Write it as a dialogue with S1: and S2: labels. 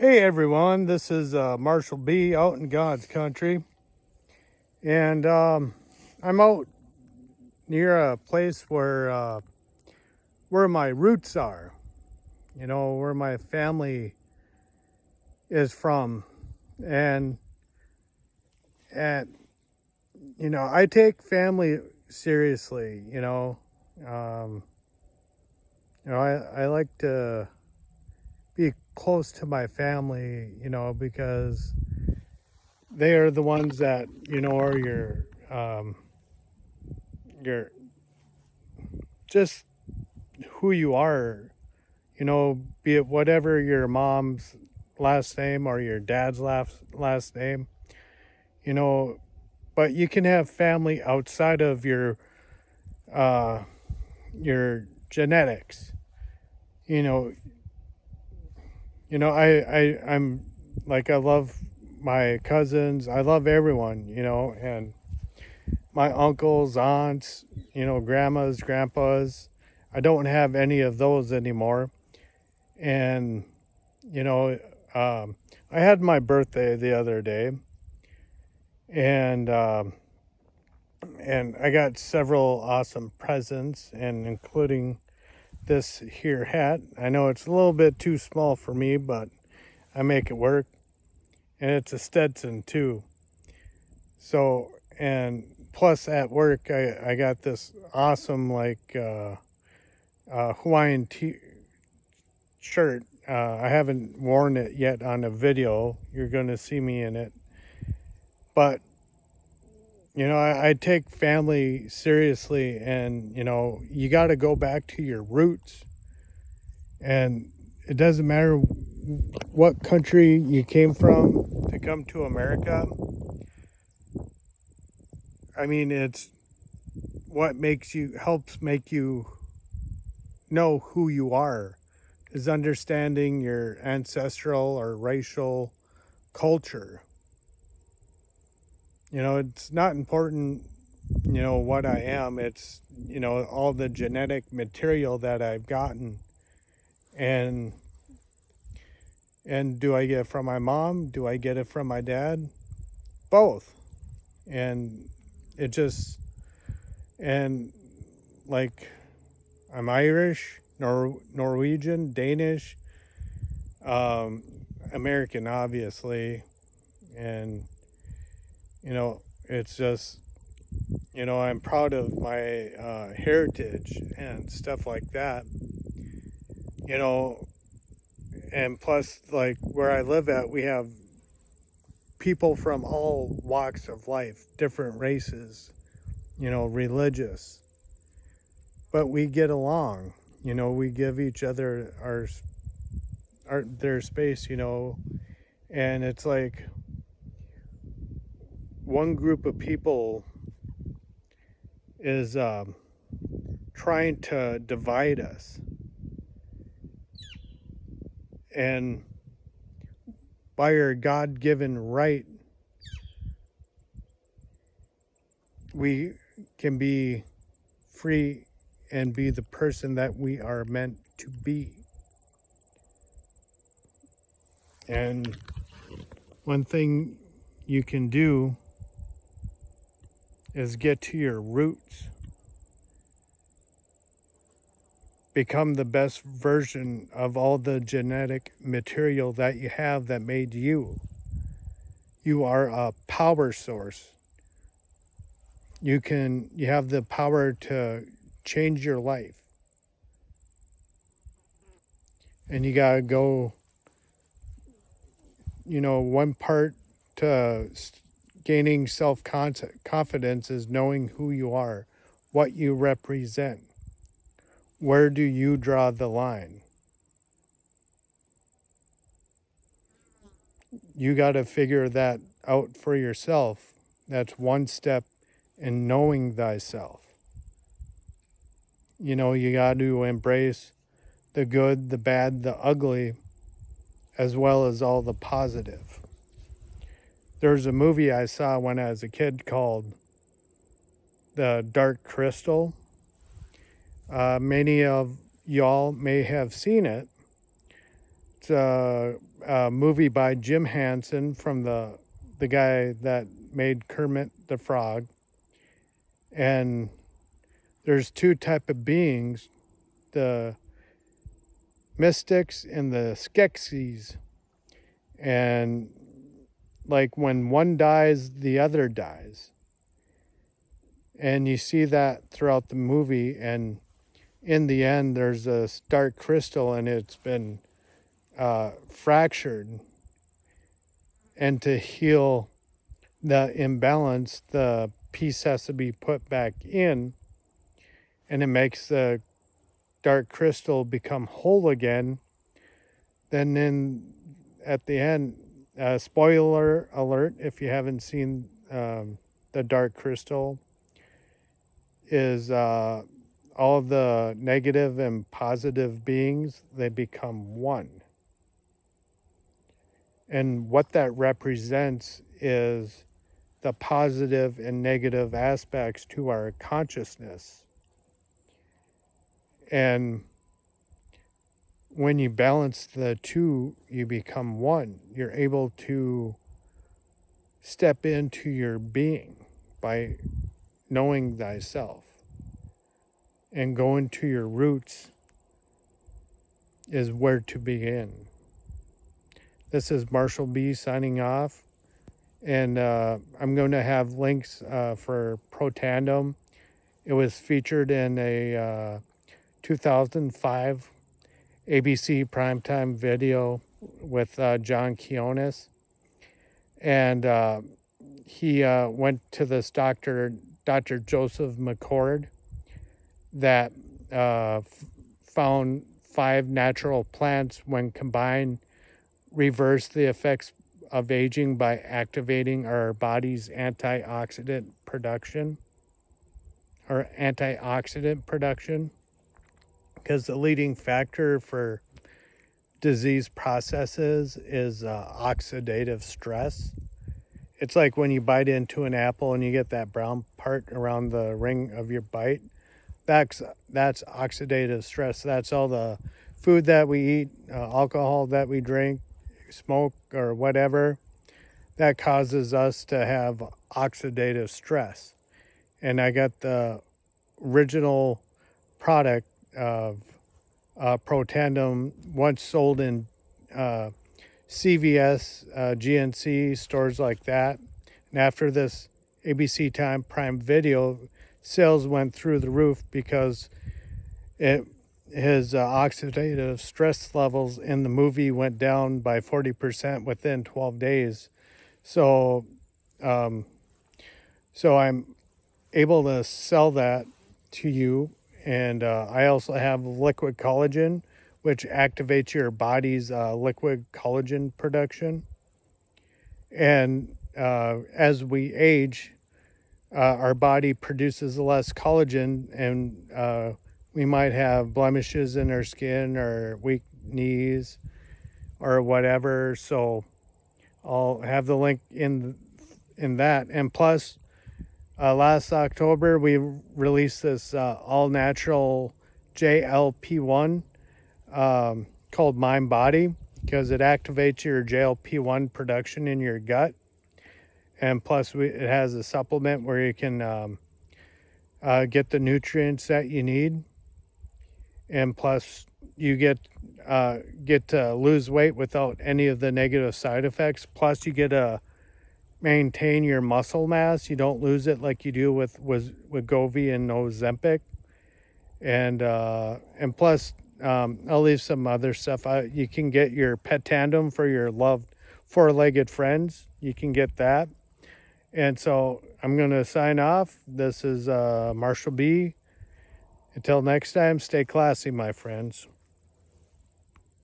S1: Hey everyone, this is Marshall B out in God's country, and I'm out near a place where my roots are. You know, where my family is from, and and I take family seriously. Um, I like to be close to my family. Because they are the ones that are your just who you are, be it whatever your mom's last name or your dad's last name, you know, but you can have family outside of uh your genetics. You know, I'm like I love my cousins, I love everyone, and my uncles, aunts, grandmas, grandpas. I don't have any of those anymore. And you know, I had my birthday the other day, and and I got several awesome presents, and including this here hat. I know it's a little bit too small for me, but I make it work, and it's a Stetson too. So, and plus at work, I got this awesome Hawaiian shirt. I haven't worn it yet on a video. You're going to see me in it. But, I take family seriously, and, you got to go back to your roots. And it doesn't matter what country you came from to come to America. I mean, it's what helps make you know who you are, is understanding your ancestral or racial culture. It's not important, what I am. It's, all the genetic material that I've gotten. And do I get it from my mom? Do I get it from my dad? Both. And it just, and like, I'm Irish, Norwegian, Danish, American, obviously. And, it's just, I'm proud of my heritage and stuff like that. And plus, like where I live at, we have people from all walks of life, different races, religious, but we get along. We give each other their space, and it's like one group of people is trying to divide us, and by our God-given right, we can be free and be the person that we are meant to be. And one thing you can do is get to your roots. Become the best version of all the genetic material that you have that made you. You are a power source. You have the power to change your life. And you gotta go, one part to gaining self-confidence is knowing who you are, what you represent. Where do you draw the line? You got to figure that out for yourself. That's one step in knowing thyself. You got to embrace the good, the bad, the ugly, as well as all the positive. There's a movie I saw when I was a kid called The Dark Crystal. Many of y'all may have seen it. a movie by Jim Henson from the guy that made Kermit the Frog. And there's two type of beings, the mystics and the Skeksis. And like when one dies, the other dies. And you see that throughout the movie. And in the end, there's a dark crystal and it's been fractured. And to heal the imbalance, the piece has to be put back in. And it makes the dark crystal become whole again. Then at the end, spoiler alert, if you haven't seen the dark crystal, is all of the negative and positive beings, they become one. And what that represents is the positive and negative aspects to our consciousness. And when you balance the two, you become one. You're able to step into your being by knowing thyself. And going to your roots is where to begin. This is Marshall B signing off. And I'm going to have links for Protandim. It was featured in a 2005 ABC primetime video with John Quinones. And he went to this Dr. Joseph McCord that found 5 natural plants, when combined, reverse the effects of aging by activating our body's antioxidant production. Because the leading factor for disease processes is oxidative stress. It's like when you bite into an apple and you get that brown part around the ring of your bite. That's oxidative stress. That's all the food that we eat, alcohol that we drink, smoke, or whatever. That causes us to have oxidative stress. And I got the original product of Protandim, once sold in CVS, GNC, stores like that. And after this ABC Prime video, sales went through the roof because his oxidative stress levels in the movie went down by 40% within 12 days. So I'm able to sell that to you. And I also have liquid collagen, which activates your body's liquid collagen production. And as we age, our body produces less collagen, and we might have blemishes in our skin or weak knees or whatever. So I'll have the link in that. And plus, last October, we released this all-natural JLP-1 called Mind Body, because it activates your JLP-1 production in your gut. And plus, it has a supplement where you can get the nutrients that you need. And plus, you get to lose weight without any of the negative side effects. Plus, you get to maintain your muscle mass. You don't lose it like you do with Wegovy and Ozempic. And plus, I'll leave some other stuff. You can get your Petandim for your loved 4-legged friends. You can get that. And so I'm going to sign off. This is Marshall B. Until next time, stay classy, my friends.